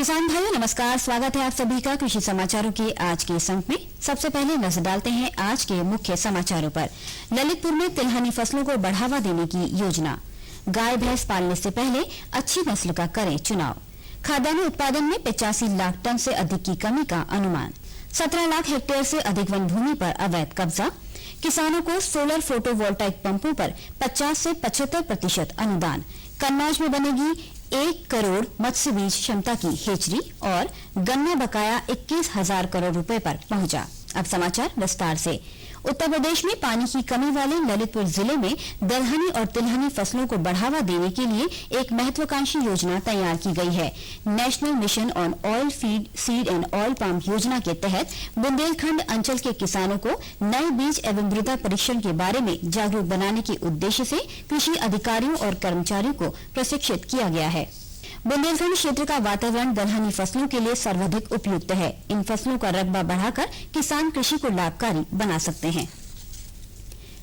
किसान भाइयों नमस्कार, स्वागत है आप सभी का कृषि समाचारों के आज के इस अंक में। सबसे पहले नजर डालते हैं आज के मुख्य समाचारों पर। ललितपुर में तिलहनी फसलों को बढ़ावा देने की योजना। गाय भैंस पालने से पहले अच्छी नस्ल का करें चुनाव। खाद्यान्न उत्पादन में 85 लाख टन से अधिक की कमी का अनुमान। 17 लाख हेक्टेयर से अधिक वन भूमि पर अवैध कब्जा। किसानों को सोलर फोटोवोल्टाइक पंपों पर 50 से 75% अनुदान। कन्नौज में बनेगी 1 करोड़ मत्स्य बीज क्षमता की हेचरी और गन्ना बकाया 21,000 करोड़ रुपए पर पहुंचा। अब समाचार विस्तार से। उत्तर प्रदेश में पानी की कमी वाले ललितपुर जिले में दलहनी और तिलहनी फसलों को बढ़ावा देने के लिए एक महत्वाकांक्षी योजना तैयार की गई है। National mission on oil feed seed and oil palm योजना के तहत बुंदेलखंड अंचल के किसानों को नए बीज एवं मृदा परीक्षण के बारे में जागरूक बनाने के उद्देश्य से कृषि अधिकारियों और कर्मचारियों को प्रशिक्षित किया गया है। बुंदेलखंड क्षेत्र का वातावरण दलहनी फसलों के लिए सर्वाधिक उपयुक्त है। इन फसलों का रकबा बढ़ाकर किसान कृषि को लाभकारी बना सकते हैं।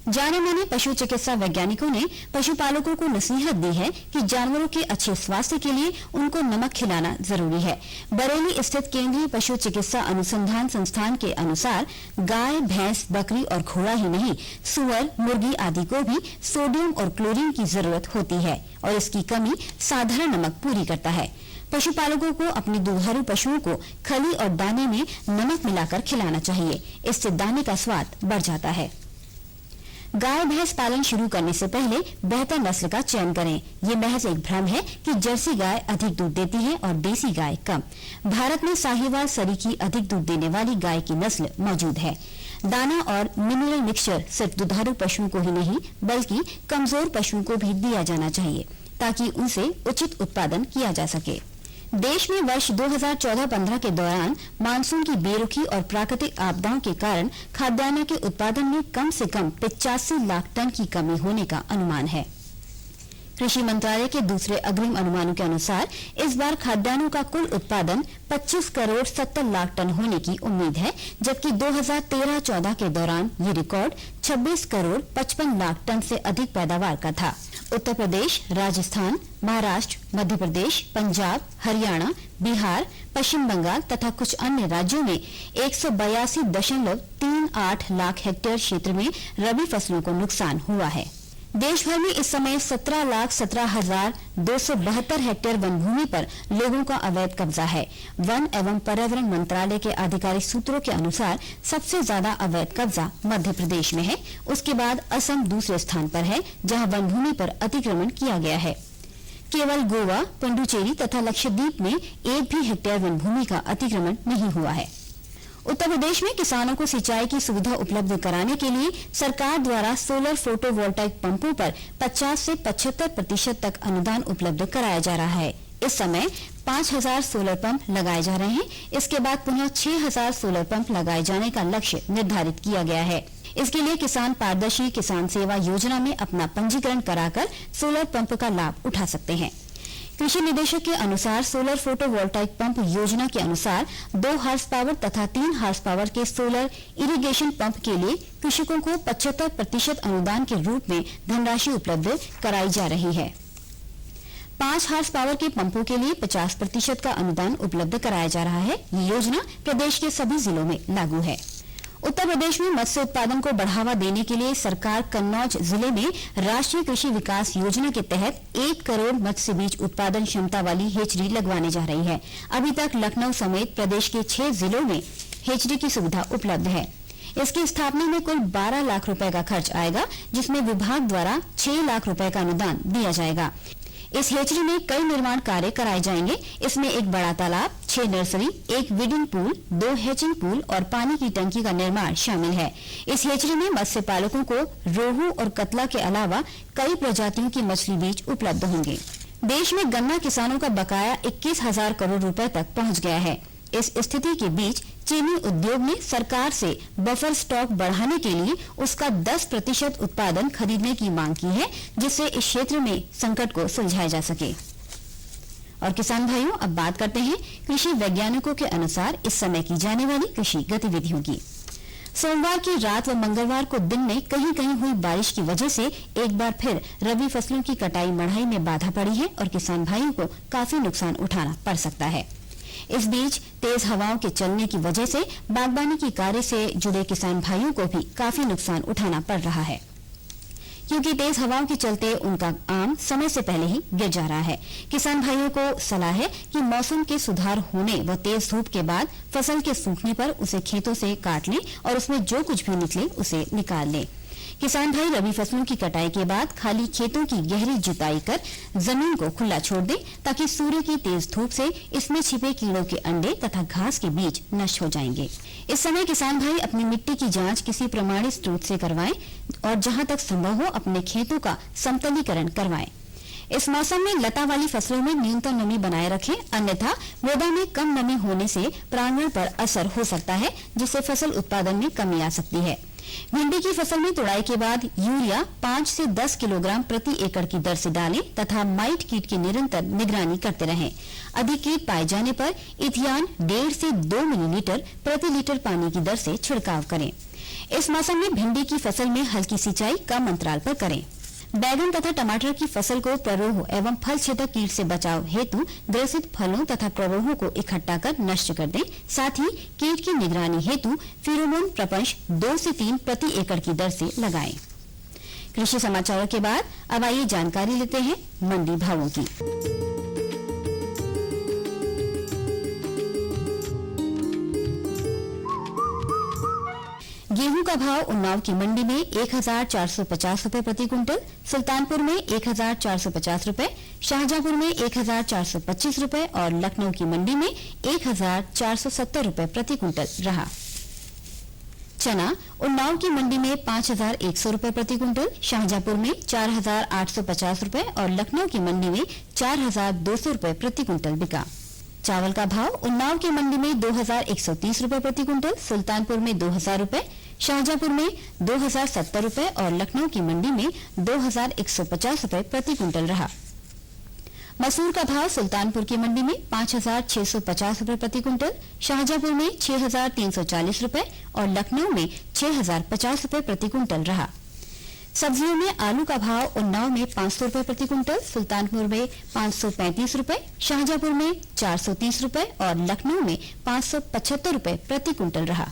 जाने माने पशु चिकित्सा वैज्ञानिकों ने पशुपालकों को नसीहत दी है कि जानवरों के अच्छे स्वास्थ्य के लिए उनको नमक खिलाना जरूरी है। बरेली स्थित केंद्रीय पशु चिकित्सा अनुसंधान संस्थान के अनुसार गाय, भैंस, बकरी और घोड़ा ही नहीं, सुअर, मुर्गी आदि को भी सोडियम और क्लोरीन की जरूरत होती है और इसकी कमी साधारण नमक पूरी करता है। पशुपालकों को अपने दुधारू पशुओं को खली और दाने में नमक मिलाकर खिलाना चाहिए। इससे दाने का स्वाद बढ़ जाता है। गाय भैंस पालन शुरू करने से पहले बेहतर नस्ल का चयन करें। ये महज एक भ्रम है कि जर्सी गाय अधिक दूध देती है और देसी गाय कम। भारत में साहिवाल सरीखी अधिक दूध देने वाली गाय की नस्ल मौजूद है। दाना और मिनरल मिक्सचर सिर्फ दुधारू पशुओं को ही नहीं बल्कि कमजोर पशुओं को भी दिया जाना चाहिए ताकि उनसे उचित उत्पादन किया जा सके। देश में वर्ष 2014-15 के दौरान मानसून की बेरुखी और प्राकृतिक आपदाओं के कारण खाद्यान्न के उत्पादन में कम से कम 85 लाख टन की कमी होने का अनुमान है। कृषि मंत्रालय के दूसरे अग्रिम अनुमानों के अनुसार इस बार खाद्यान्नों का कुल उत्पादन 25 करोड़ 70 लाख टन होने की उम्मीद है, जबकि 2013-14 के दौरान ये रिकॉर्ड 26 करोड़ 55 लाख टन से अधिक पैदावार का था। उत्तर प्रदेश, राजस्थान, महाराष्ट्र, मध्य प्रदेश, पंजाब, हरियाणा, बिहार, पश्चिम बंगाल तथा कुछ अन्य राज्यों में 182.38 लाख हेक्टेयर क्षेत्र में रबी फसलों को नुकसान हुआ है। देश भर में इस समय 17,17,272 हेक्टेयर वन भूमि पर लोगों का अवैध कब्जा है। वन एवं पर्यावरण मंत्रालय के आधिकारिक सूत्रों के अनुसार सबसे ज्यादा अवैध कब्जा मध्य प्रदेश में है। उसके बाद असम दूसरे स्थान पर है, जहां वन भूमि पर अतिक्रमण किया गया है। केवल गोवा, पुडुचेरी तथा लक्षद्वीप में एक भी हेक्टेयर वन भूमि का अतिक्रमण नहीं हुआ है। उत्तर प्रदेश में किसानों को सिंचाई की सुविधा उपलब्ध कराने के लिए सरकार द्वारा सोलर फोटोवोल्टाइक पंपों पर 50 से 75% तक अनुदान उपलब्ध कराया जा रहा है। इस समय 5,000 सोलर पंप लगाए जा रहे हैं। इसके बाद पुनः 6,000 सोलर पंप लगाए जाने का लक्ष्य निर्धारित किया गया है। इसके लिए किसान पारदर्शी किसान सेवा योजना में अपना पंजीकरण कराकर सोलर पंप का लाभ उठा सकते हैं। कृषि निदेशक के अनुसार सोलर फोटोवोल्टाइक पंप योजना के अनुसार 2 हार्स पावर तथा 3 हार्स पावर के सोलर इरिगेशन पंप के लिए कृषकों को 75% अनुदान के रूप में धनराशि उपलब्ध कराई जा रही है। 5 हार्स पावर के पंपों के लिए 50% का अनुदान उपलब्ध कराया जा रहा है। ये योजना प्रदेश के सभी जिलों में लागू है। उत्तर प्रदेश में मत्स्य उत्पादन को बढ़ावा देने के लिए सरकार कन्नौज जिले में राष्ट्रीय कृषि विकास योजना के तहत 1 करोड़ मत्स्य बीज उत्पादन क्षमता वाली हेचरी लगवाने जा रही है। अभी तक लखनऊ समेत प्रदेश के 6 जिलों में हेचरी की सुविधा उपलब्ध है। इसकी स्थापना में कुल 12 लाख रुपए का खर्च आएगा, जिसमें विभाग द्वारा 6 लाख रुपए का अनुदान दिया जाएगा। इस हेचरी में कई निर्माण कार्य कराए जाएंगे। इसमें एक बड़ा तालाब, 6 nursery, 1 weeding pool, 2 hatching pool और पानी की टंकी का निर्माण शामिल है। इस हेचरी में मत्स्य पालकों को रोहू और कतला के अलावा कई प्रजातियों की मछली बीज उपलब्ध होंगे। देश में गन्ना किसानों का बकाया 21,000 करोड़ रुपए तक पहुंच गया है। इस स्थिति के बीच चीनी उद्योग ने सरकार से बफर स्टॉक बढ़ाने के लिए उसका 10% उत्पादन खरीदने की मांग की है, जिससे इस क्षेत्र में संकट को सुलझाया जा सके। और किसान भाइयों, अब बात करते हैं कृषि वैज्ञानिकों के अनुसार इस समय की जाने वाली कृषि गतिविधियों की। सोमवार की रात व मंगलवार को दिन में कहीं कहीं हुई बारिश की वजह से एक बार फिर रबी फसलों की कटाई मढ़ाई में बाधा पड़ी है और किसान भाइयों को काफी नुकसान उठाना पड़ सकता है। इस बीच तेज हवाओं के चलने की वजह से बागबानी की कार्य से जुड़े किसान भाइयों को भी काफी नुकसान उठाना पड़ रहा है, क्योंकि तेज हवाओं के चलते उनका आम समय से पहले ही गिर जा रहा है। किसान भाइयों को सलाह है कि मौसम के सुधार होने व तेज धूप के बाद फसल के सूखने पर उसे खेतों से काट लें और उसमें जो कुछ भी निकले उसे निकाल लें। किसान भाई रबी फसलों की कटाई के बाद खाली खेतों की गहरी जुताई कर जमीन को खुला छोड़ दें, ताकि सूर्य की तेज धूप से इसमें छिपे कीड़ों के अंडे तथा घास के बीज नष्ट हो जाएंगे। इस समय किसान भाई अपनी मिट्टी की जांच किसी प्रमाणित स्रोत से करवाएं और जहां तक संभव हो अपने खेतों का समतलीकरण करवाएं। इस मौसम में लता वाली फसलों में न्यूनतम नमी बनाए रखें, अन्यथा मृदा में कम नमी होने से परागण पर असर हो सकता है, जिससे फसल उत्पादन में कमी आ सकती है। भिंडी की फसल में तुड़ाई के बाद यूरिया 5 से 10 किलोग्राम प्रति एकड़ की दर से डालें तथा माइट कीट की निरंतर निगरानी करते रहें। अधिक कीट पाए जाने पर इथियान 1.5 से 2 मिलीलीटर प्रति लीटर पानी की दर से छिड़काव करें। इस मौसम में भिंडी की फसल में हल्की सिंचाई कम अंतराल पर करें। बैगन तथा टमाटर की फसल को प्ररोह एवं फल छेदक कीट से बचाव हेतु ग्रसित फलों तथा प्ररोहों को इकट्ठा कर नष्ट कर दें। साथ ही कीट की निगरानी हेतु फेरोमोन प्रपंच 2 से 3 प्रति एकड़ की दर से लगाएं। कृषि समाचारों के बाद अब आइए जानकारी लेते हैं मंडी भावों की। गेहूं का भाव उन्नाव की मंडी में 1450 रुपए प्रति क्विंटल, सुल्तानपुर में 1450 रुपए, शाहजहांपुर में 1425 रुपए और लखनऊ की मंडी में 1470 रुपए प्रति क्विंटल रहा। चना उन्नाव की मंडी में 5100 रुपए प्रति क्विंटल, शाहजहांपुर में 4850 रुपए और लखनऊ की मंडी में 4200 रुपए प्रति क्विंटल बिका। चावल का भाव उन्नाव की मंडी में 2130 रुपए प्रति क्विंटल, सुल्तानपुर में 2000 रुपए, शाहजहांपुर में 2070 रुपए और लखनऊ की मंडी में 2150 रुपए प्रति क्विंटल रहा। मसूर का भाव सुल्तानपुर की मंडी में 5650 रुपए प्रति क्विंटल, शाहजहांपुर में 6340 रुपए और लखनऊ में 6050 रुपए प्रति क्विंटल रहा। सब्जियों में आलू का भाव उन्नाव में 500 रुपए प्रति क्विंटल, सुल्तानपुर में 535 रुपए, शाहजहांपुर में 430 रुपए और लखनऊ में 575 रुपए प्रति क्विंटल रहा।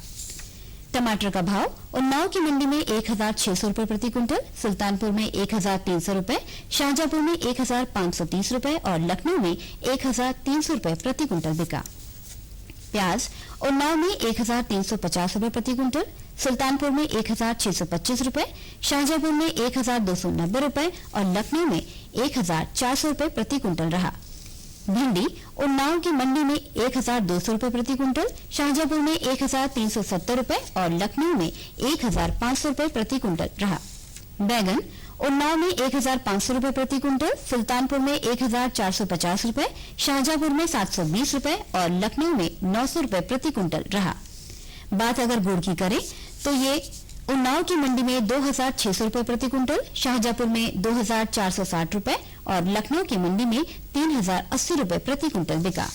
टमाटर का भाव उन्नाव की मंडी में 1600 रुपए प्रति क्विंटल, सुल्तानपुर में 1300 रुपए, शाहजहांपुर में 1530 रुपए और लखनऊ में 1300 रुपए प्रति क्विंटल बिका। प्याज उन्नाव में 1350 रुपए प्रति क्विंटल, सुल्तानपुर में 1625 रुपए, शाहजहांपुर में 1290 रुपए और लखनऊ में 1400 रुपए प्रति क्विंटल रहा। भिंडी उन्नाव की मंडी में 1200 रुपए प्रति क्विंटल, शाहजहांपुर में 1370 रुपए और लखनऊ में 1500 रुपए प्रति क्विंटल रहा। बैगन उन्नाव में 1500 रुपए प्रति क्विंटल, सुल्तानपुर में 1450 रुपए, शाहजहांपुर में 720 रुपए और लखनऊ में 900 रुपए प्रति क्विंटल रहा। बात अगर गुड़ की करें तो ये उन्नाव की मंडी में 2600 रुपए प्रति क्विंटल, शाहजहांपुर में 2460 रुपए और लखनऊ की मंडी में 3080 रुपए प्रति क्विंटल बिका।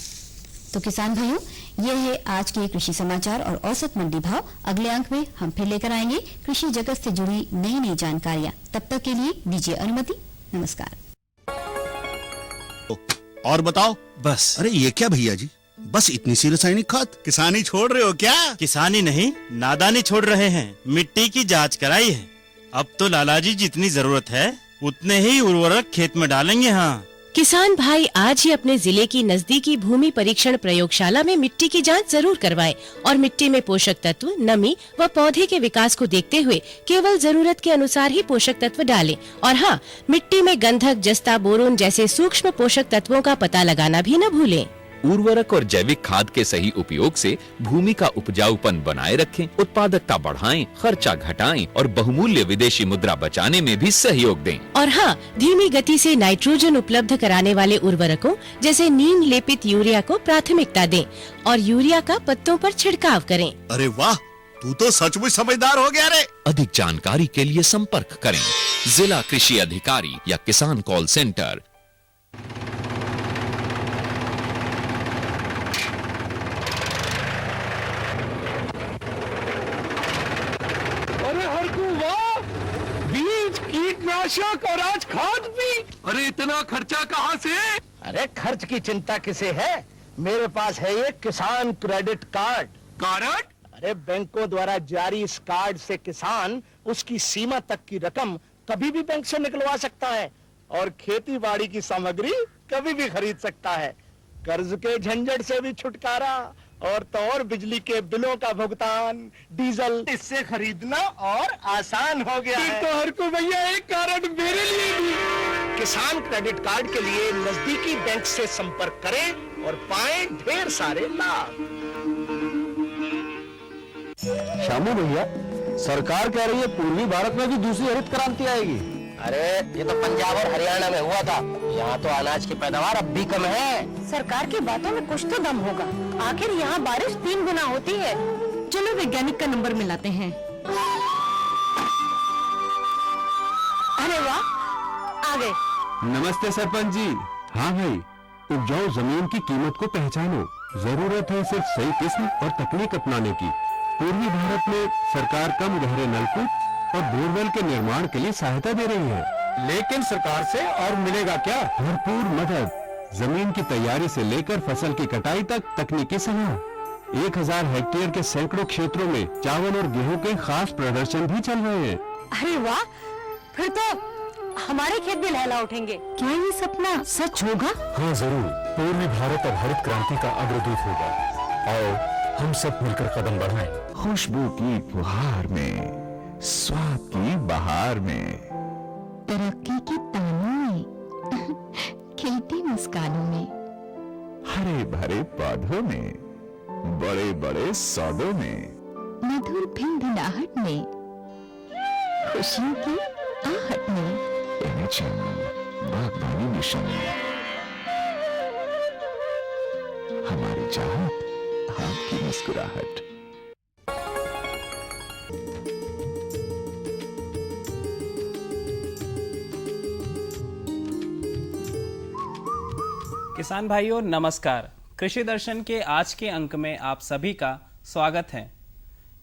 तो किसान भाइयों, ये है आज के कृषि समाचार और औसत मंडी भाव। अगले अंक में हम फिर लेकर आएंगे कृषि जगत से जुड़ी नई नई जानकारियां। तब तक के लिए दीजिए अनुमति। नमस्कार। और बताओ। बस। अरे ये क्या भैया जी, बस इतनी सी रासायनिक खाद? किसानी छोड़ रहे हो क्या? किसानी नहीं, नादानी छोड़ रहे हैं। मिट्टी की जांच कराई है। अब तो लालाजी जितनी जरूरत है उतने ही उर्वरक खेत में डालेंगे। हाँ, किसान भाई आज ही अपने जिले की नजदीकी भूमि परीक्षण प्रयोगशाला में मिट्टी की जांच जरूर करवाएं और मिट्टी में पोषक तत्व, नमी व पौधे के विकास को देखते हुए केवल जरूरत के अनुसार ही पोषक तत्व डालें। और हाँ, मिट्टी में गंधक, जस्ता, बोरोन जैसे सूक्ष्म पोषक तत्वों का पता लगाना भी न भूलें। उर्वरक और जैविक खाद के सही उपयोग से भूमि का उपजाऊपन बनाए रखें, उत्पादकता बढ़ाएं, खर्चा घटाएं और बहुमूल्य विदेशी मुद्रा बचाने में भी सहयोग दें। और हाँ, धीमी गति से नाइट्रोजन उपलब्ध कराने वाले उर्वरकों जैसे नीम लेपित यूरिया को प्राथमिकता दें और यूरिया का पत्तों पर छिड़काव करें। अरे वाह, तू तो सचमुच समझदार हो गया रे। अधिक जानकारी के लिए संपर्क करें जिला कृषि अधिकारी या किसान कॉल सेंटर। कीटनाशक और आज खाद भी। अरे इतना खर्चा कहाँ से? अरे खर्च की चिंता किसे है, मेरे पास है ये किसान क्रेडिट कार्ड। कार्ड? अरे बैंकों द्वारा जारी इस कार्ड से किसान उसकी सीमा तक की रकम कभी भी बैंक से निकलवा सकता है और खेती बाड़ी की सामग्री कभी भी खरीद सकता है। कर्ज के झंझट से भी छुटकारा और तो और बिजली के बिलों का भुगतान, डीजल इससे खरीदना और आसान हो गया है। तो हर को भैया एक कार्ड मेरे लिए भी। किसान क्रेडिट कार्ड के लिए नजदीकी बैंक से संपर्क करें और पाएं ढेर सारे लाभ। श्यामू भैया, सरकार कह रही है पूर्वी भारत में भी दूसरी हरित क्रांति आएगी। अरे ये तो पंजाब और हरियाणा में हुआ था, यहाँ तो अनाज की पैदावार अब भी कम है। सरकार की बातों में कुछ तो दम होगा। आखिर यहाँ बारिश 3 गुना होती है। चलो वैज्ञानिक का नंबर मिलाते हैं। अरे वाह, आ गए। नमस्ते सरपंच जी। हाँ भाई, उपजाऊ जमीन की कीमत को पहचानो। जरूरत है सिर्फ सही किस्म और तकनीक अपनाने की। पूर्वी भारत में सरकार कम गहरे नलकूप और बोरवेल के निर्माण के लिए सहायता दे रही है। लेकिन सरकार से और मिलेगा क्या? भरपूर मदद, जमीन की तैयारी से लेकर फसल की कटाई तक तकनीकी सलाह। 1000 हेक्टेयर के सैकड़ों क्षेत्रों में चावल और गेहूं के खास प्रदर्शन भी चल रहे हैं। अरे वाह, फिर तो हमारे खेत भी लहला उठेंगे। क्या ये सपना सच होगा? हाँ जरूर, पूर्वी भारत अब हरित क्रांति का अग्रदूत होगा। आओ हम सब मिलकर कदम बढ़ाएं। खुशबू की फुहार में, स्वाद की बहार में, तरक्की की तानों में, खिलती मुस्कानों में, हरे भरे पौधों में, बड़े बड़े सौदों में, मधुर भिनभिनाहट में, खुशियों की आहट में, बागवानी मिशन, हमारी चाहत, आपकी मुस्कुराहट। किसान भाइयों नमस्कार। कृषि दर्शन के आज के अंक में आप सभी का स्वागत है।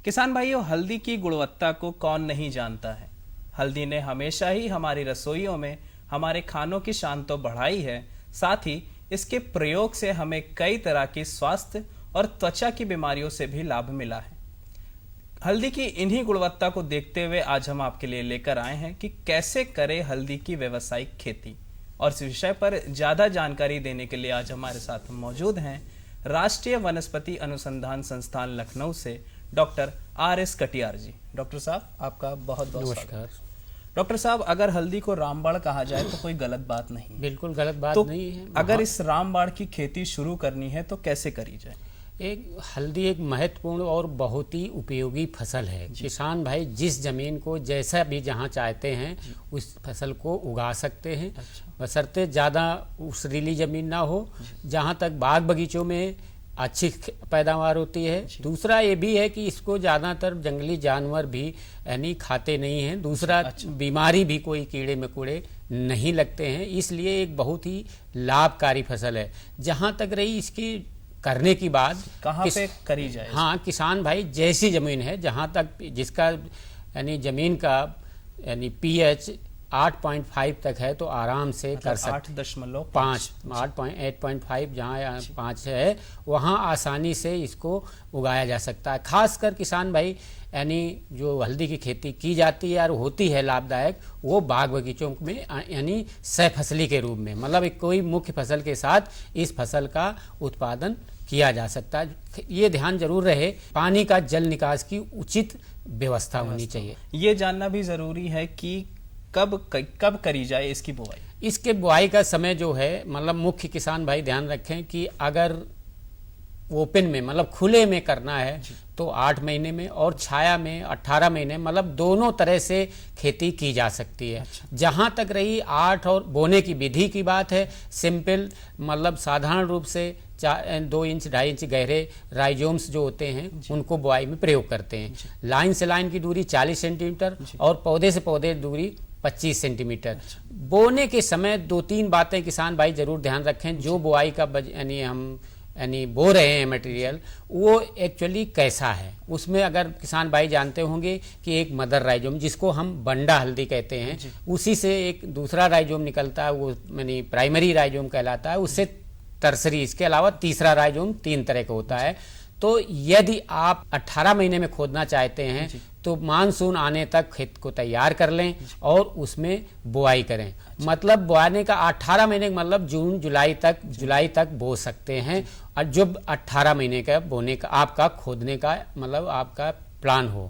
किसान भाइयों, हल्दी की गुणवत्ता को कौन नहीं जानता है। हल्दी ने हमेशा ही हमारी रसोइयों में हमारे खानों की शान तो बढ़ाई है, साथ ही इसके प्रयोग से हमें कई तरह की स्वास्थ्य और त्वचा की बीमारियों से भी लाभ मिला है। हल्दी की इन्हीं गुणवत्ता को देखते हुए आज हम आपके लिए लेकर आए हैं कि कैसे करें हल्दी की व्यावसायिक खेती। और इस विषय पर ज्यादा जानकारी देने के लिए आज हमारे साथ मौजूद हैं राष्ट्रीय वनस्पति अनुसंधान संस्थान लखनऊ से डॉक्टर RS कटियार जी। डॉक्टर साहब, आपका बहुत बहुत नमस्कार। डॉक्टर साहब, अगर हल्दी को रामबाड़ कहा जाए तो कोई गलत बात नहीं? बिल्कुल गलत बात तो नहीं है। अगर इस रामबाड़ की खेती शुरू करनी है तो कैसे करी जाए? हल्दी एक महत्वपूर्ण और बहुत ही उपयोगी फसल है। किसान भाई जिस जमीन को जैसा भी जहाँ चाहते हैं उस फसल को उगा सकते हैं। बशर्ते ज़्यादा उसरीली जमीन ना हो, जहाँ तक बाग बगीचों में अच्छी पैदावार होती है। दूसरा ये भी है कि इसको ज़्यादातर जंगली जानवर भी यानी खाते नहीं हैं। दूसरा बीमारी भी कोई कीड़े मकोड़े नहीं लगते हैं, इसलिए एक बहुत ही लाभकारी फसल है। जहाँ तक रही इसकी करने की बात, कहाँ पे करी जाए? हाँ, किसान भाई जैसी जमीन है, जहाँ तक जिसका यानी जमीन का यानी pH 8.5 तक है तो आराम से कर सकते। 8.5 जहाँ 5 है वहाँ आसानी से इसको उगाया जा सकता है। खासकर किसान भाई यानी जो हल्दी की खेती की जाती है और होती है लाभदायक, वो बाग बगीचों में यानी सहफसली के रूप में, मतलब एक कोई मुख्य फसल के साथ इस फसल का उत्पादन किया जा सकता है। ये ध्यान जरूर रहे, पानी का जल निकास की उचित व्यवस्था होनी चाहिए। ये जानना भी जरूरी है कि कब करी जाए इसकी बुआई? इसके बुआई का समय जो है, मतलब मुख्य किसान भाई ध्यान रखें कि अगर ओपन में मतलब खुले में करना है तो 8 महीने में, और छाया में 18 महीने, मतलब दोनों तरह से खेती की जा सकती है। जहाँ तक रही 8 और बोने की विधि की बात है, सिंपल मतलब साधारण रूप से 2 इंच 2.5 इंच गहरे राइजोम्स जो होते हैं उनको बुआई में प्रयोग करते हैं। लाइन से लाइन की दूरी 40 सेंटीमीटर और पौधे से पौधे दूरी 25 सेंटीमीटर। बोने के समय 2-3 बातें किसान भाई जरूर ध्यान रखें। जो बुआई का यानी हम यानी बो रहे हैं मटेरियल, वो एक्चुअली कैसा है। उसमें अगर किसान भाई जानते होंगे कि एक मदर राइजोम जिसको हम बंडा हल्दी कहते हैं, उसी से एक दूसरा राइजोम निकलता है, वो यानी प्राइमरी राइजोम कहलाता है। उससे टर्सरी, इसके अलावा तीसरा राइजोम 3 तरह का होता है। तो यदि आप 18 महीने में खोदना चाहते हैं तो मानसून आने तक खेत को तैयार कर लें और उसमें बुआई करें। मतलब बोआने का 18 महीने का मतलब जून जुलाई तक बो सकते हैं। और जब 18 महीने का बोने का आपका खोदने का मतलब आपका प्लान हो।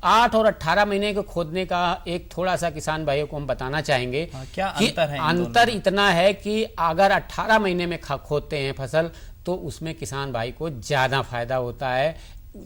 8 और 18 महीने को खोदने का एक थोड़ा सा किसान भाइयों को हम बताना चाहेंगे। क्या कि अंतर है? अंतर इतना है कि अगर 18 महीने में खोदते हैं फसल तो उसमें किसान भाई को ज्यादा फायदा होता है,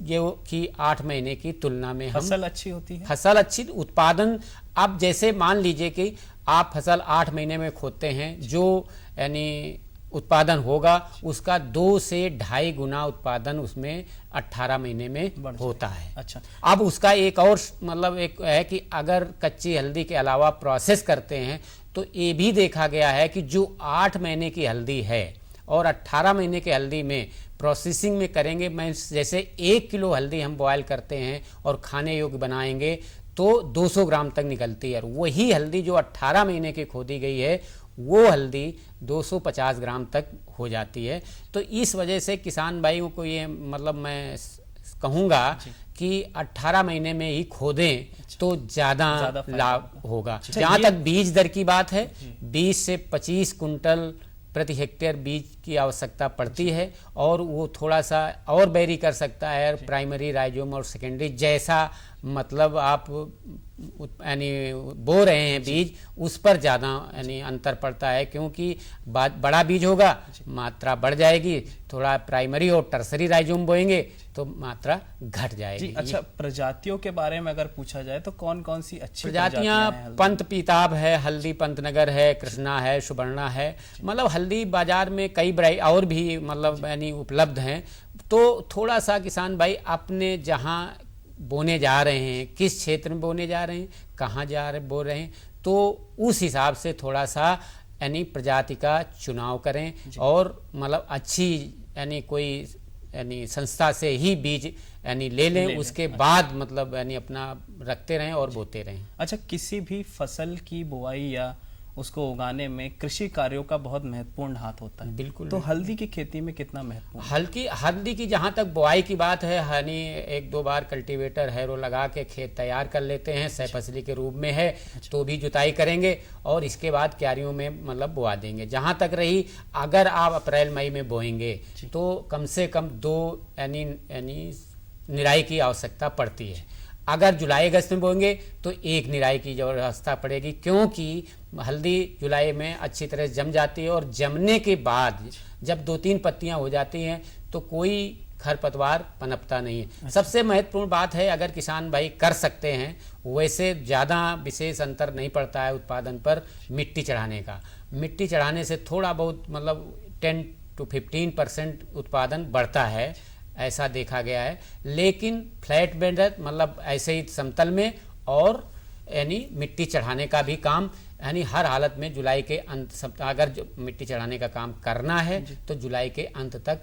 ये कि 8 महीने की तुलना में फसल अच्छी होती है, फसल अच्छी उत्पादन। आप जैसे मान लीजिए कि आप फसल 8 महीने में खोदते हैं, जो यानी उत्पादन होगा उसका 2 से 2.5 गुना उत्पादन उसमें 18 महीने में होता है। अच्छा, अब उसका एक और मतलब एक है कि अगर कच्ची हल्दी के अलावा प्रोसेस करते हैं तो ये भी देखा गया है कि जो 8 महीने की हल्दी है और 18 महीने के हल्दी में प्रोसेसिंग में करेंगे, मैं जैसे 1 किलो हल्दी हम बॉयल करते हैं और खाने योग्य बनाएंगे तो 200 ग्राम तक निकलती है। वही हल्दी जो 18 महीने की खोदी गई है वो हल्दी 250 ग्राम तक हो जाती है। तो इस वजह से किसान भाइयों को ये मतलब मैं कहूँगा कि 18 महीने में ही खोदें तो ज़्यादा लाभ होगा। जहाँ तक बीज दर की बात है, 20 से 25 कुंटल प्रति हेक्टेयर बीज की आवश्यकता पड़ती है और वो थोड़ा सा और वेरी कर सकता है प्राइमरी राइजोम और सेकेंडरी जैसा मतलब आप यानी बो रहे हैं बीज उस पर ज़्यादा यानी अंतर पड़ता है, क्योंकि बड़ा बीज होगा मात्रा बढ़ जाएगी, थोड़ा प्राइमरी और टर्सरी राइजोम बोएंगे तो मात्रा घट जाएगी। अच्छा, प्रजातियों के बारे में अगर पूछा जाए तो कौन कौन सी अच्छी प्रजातियां? पंत पीताब है, हल्दी पंतनगर है, कृष्णा है, सुवर्णा है। मतलब हल्दी बाजार में कई और भी मतलब यानी उपलब्ध हैं। तो थोड़ा सा किसान भाई अपने जहां बोने जा रहे हैं, किस क्षेत्र में बोने जा रहे हैं, कहाँ बो रहे हैं, तो उस हिसाब से थोड़ा सा यानी प्रजाति का चुनाव करें और मतलब अच्छी यानी कोई यानी संस्था से ही बीज यानी ले लें, उसके बाद मतलब यानी अपना रखते रहें और बोते रहें। अच्छा, किसी भी फसल की बुआई या उसको उगाने में कृषि कार्यों का बहुत महत्वपूर्ण हाथ होता है। बिल्कुल। तो हल्दी की खेती में कितना महत्वपूर्ण? हल्दी की जहाँ तक बुआई की बात है, यानी 1-2 बार कल्टीवेटर हैरो लगा के खेत तैयार कर लेते हैं, सह फसली के रूप में है तो भी जुताई करेंगे और इसके बाद क्यारियों में मतलब बुआ देंगे। जहाँ तक रही अगर आप अप्रैल मई में बोएंगे तो कम से कम 2 यानी निराई की आवश्यकता पड़ती है। अगर जुलाई अगस्त में बोएंगे तो 1 निराई की व्यवस्था पड़ेगी, क्योंकि हल्दी जुलाई में अच्छी तरह जम जाती है और जमने के बाद जब 2-3 पत्तियां हो जाती हैं तो कोई खरपतवार पनपता नहीं है। सबसे महत्वपूर्ण बात है, अगर किसान भाई कर सकते हैं, वैसे ज़्यादा विशेष अंतर नहीं पड़ता है उत्पादन पर मिट्टी चढ़ाने का। मिट्टी चढ़ाने से थोड़ा बहुत मतलब 10 to 15% उत्पादन बढ़ता है, ऐसा देखा गया है। लेकिन फ्लैट बेड मतलब ऐसे ही समतल में और यानी मिट्टी चढ़ाने का भी काम यानी हर हालत में जुलाई के अंत अगर मिट्टी चढ़ाने का काम करना है तो जुलाई के अंत तक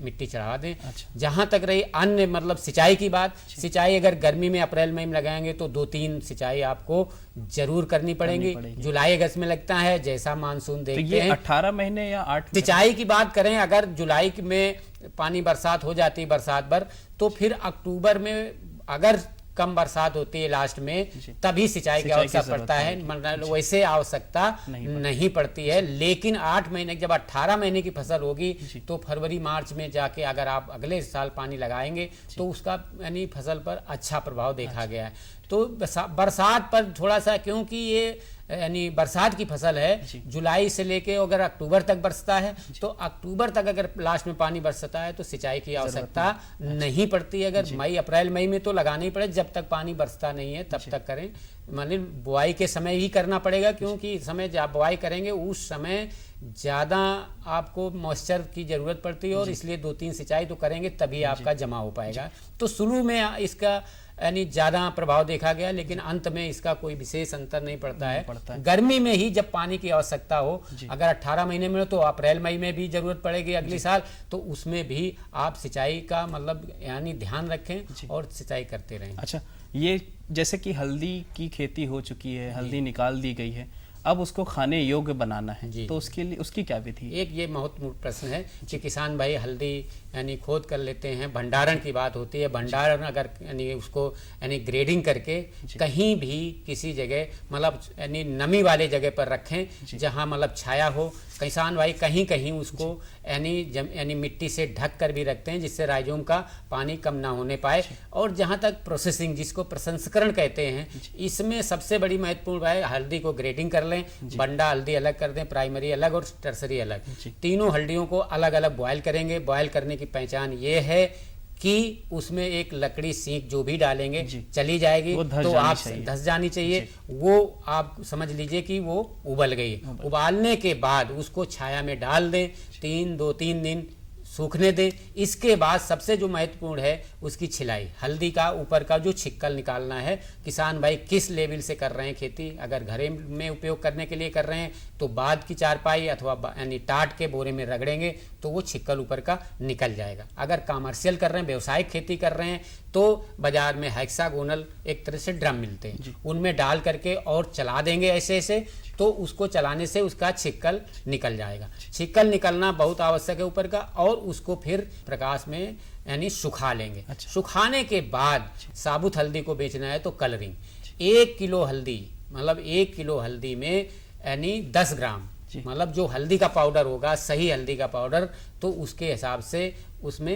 मिट्टी चढ़ा दें। अच्छा। जहाँ तक रही अन्य मतलब सिंचाई की बात, सिंचाई अगर गर्मी में अप्रैल मई में लगाएंगे तो 2-3 सिंचाई आपको जरूर करनी पड़ेगी। जुलाई अगस्त में लगता है जैसा मानसून देखते हैं। 18 महीने या 8 सिंचाई की बात करें, अगर जुलाई में पानी बरसात हो जाती है बरसात भर, तो फिर अक्टूबर में अगर कम बरसात होती है लास्ट में तभी सिंचाई की आवश्यकता पड़ता है, मतलब वैसे आवश्यकता नहीं पड़ती है। लेकिन 8 महीने जब 18 महीने की फसल होगी तो फरवरी मार्च में जाके अगर आप अगले साल पानी लगाएंगे तो उसका यानी फसल पर अच्छा प्रभाव देखा गया है। तो बरसात पर थोड़ा सा, क्योंकि ये यानी बरसात की फसल है, जुलाई से लेके अगर अक्टूबर तक बरसता है तो अक्टूबर तक अगर लास्ट में पानी बरसता है तो सिंचाई की आवश्यकता नहीं पड़ती। अगर अप्रैल मई में तो लगाना ही पड़े, जब तक पानी बरसता नहीं है तब तक करें। माने बुआई के समय ही करना पड़ेगा, क्योंकि समय जब बुआई करेंगे उस समय ज़्यादा आपको मॉइस्चर की ज़रूरत पड़ती है और इसलिए 2-3 सिंचाई तो करेंगे तभी आपका जमा हो पाएगा। तो शुरू में इसका यानी ज़्यादा प्रभाव देखा गया, लेकिन अंत में इसका कोई विशेष अंतर नहीं पड़ता है। गर्मी में ही जब पानी की आवश्यकता हो, अगर 18 महीने में हो तो अप्रैल मई में भी जरूरत पड़ेगी अगले साल, तो उसमें भी आप सिंचाई का मतलब यानी ध्यान रखें और सिंचाई करते रहें। अच्छा, ये जैसे कि हल्दी की खेती हो चुकी है, हल्दी निकाल दी गई है, अब उसको खाने योग्य बनाना है, जी। तो उसके लिए उसकी क्या विधि है? एक ये महत्वपूर्ण प्रश्न है कि किसान भाई हल्दी यानी खोद कर लेते हैं, भंडारण की बात होती है। भंडारण अगर यानी उसको यानी ग्रेडिंग करके कहीं भी किसी जगह मतलब यानी नमी वाले जगह पर रखें जहां मतलब छाया हो। किसान भाई कहीं कहीं उसको यानी मिट्टी से ढक कर भी रखते हैं जिससे राइजोम का पानी कम ना होने पाए। और जहां तक प्रोसेसिंग जिसको प्रसंस्करण कहते हैं, इसमें सबसे बड़ी महत्वपूर्ण है हल्दी को ग्रेडिंग कर लें, बंडा हल्दी अलग कर दें, प्राइमरी अलग और टर्सरी अलग। तीनों हल्दियों को अलग अलग बॉयल करेंगे। बॉयल करने की पहचान ये है कि उसमें एक लकड़ी सींक जो भी डालेंगे चली जाएगी, तो आप धस जानी चाहिए। वो आप समझ लीजिए कि वो उबल गई। उबालने के बाद उसको छाया में डाल दें, 2-3 दिन सूखने दें। इसके बाद सबसे जो महत्वपूर्ण है उसकी छिलाई, हल्दी का ऊपर का जो छिक्कल निकालना है। किसान भाई किस लेवल से कर रहे हैं खेती, अगर घरे में उपयोग करने के लिए कर रहे हैं तो बाद की चारपाई अथवा यानी टाट के बोरे में रगड़ेंगे तो वो छिक्कल ऊपर का निकल जाएगा। अगर कमर्शियल कर रहे हैं, व्यावसायिक खेती कर रहे हैं, तो बाजार में हेक्सागोनल एक तरह से ड्रम मिलते हैं, उनमें डाल करके और चला देंगे ऐसे ऐसे, तो उसको चलाने से उसका छिक्कल निकल जाएगा। छिक्कल निकलना बहुत आवश्यक है ऊपर का। और उसको फिर प्रकाश में यानी सुखा लेंगे। सुखाने के बाद साबुत हल्दी को बेचना है तो कलरिंग 1 किलो हल्दी मतलब 1 किलो हल्दी में यानी 10 ग्राम मतलब जो हल्दी का पाउडर होगा, सही हल्दी का पाउडर, तो उसके हिसाब से उसमें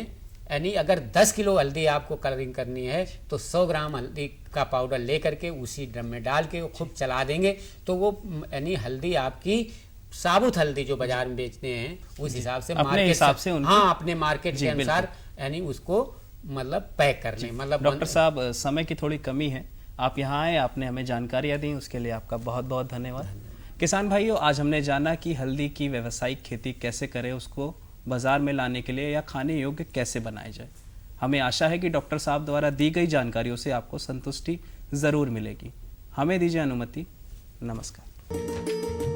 यानी अगर 10 किलो हल्दी आपको कलरिंग करनी है तो 100 ग्राम हल्दी का पाउडर ले करके उसी ड्रम में डाल के वो खूब चला देंगे, तो वो यानी हल्दी आपकी साबुत हल्दी जो बाजार में बेचते हैं उस हिसाब से अपने हिसाब से अपने मार्केट के अनुसार यानी उसको मतलब पैक करने। मतलब डॉक्टर साहब, समय की थोड़ी कमी है, आप यहाँ आए, आपने हमें जानकारियाँ दी, उसके लिए आपका बहुत बहुत धन्यवाद। किसान भाइयों, आज हमने जाना कि हल्दी की व्यावसायिक खेती कैसे करें, उसको बाजार में लाने के लिए या खाने योग्य कैसे बनाया जाए। हमें आशा है कि डॉक्टर साहब द्वारा दी गई जानकारियों से आपको संतुष्टि जरूर मिलेगी। हमें दीजिए अनुमति। नमस्कार।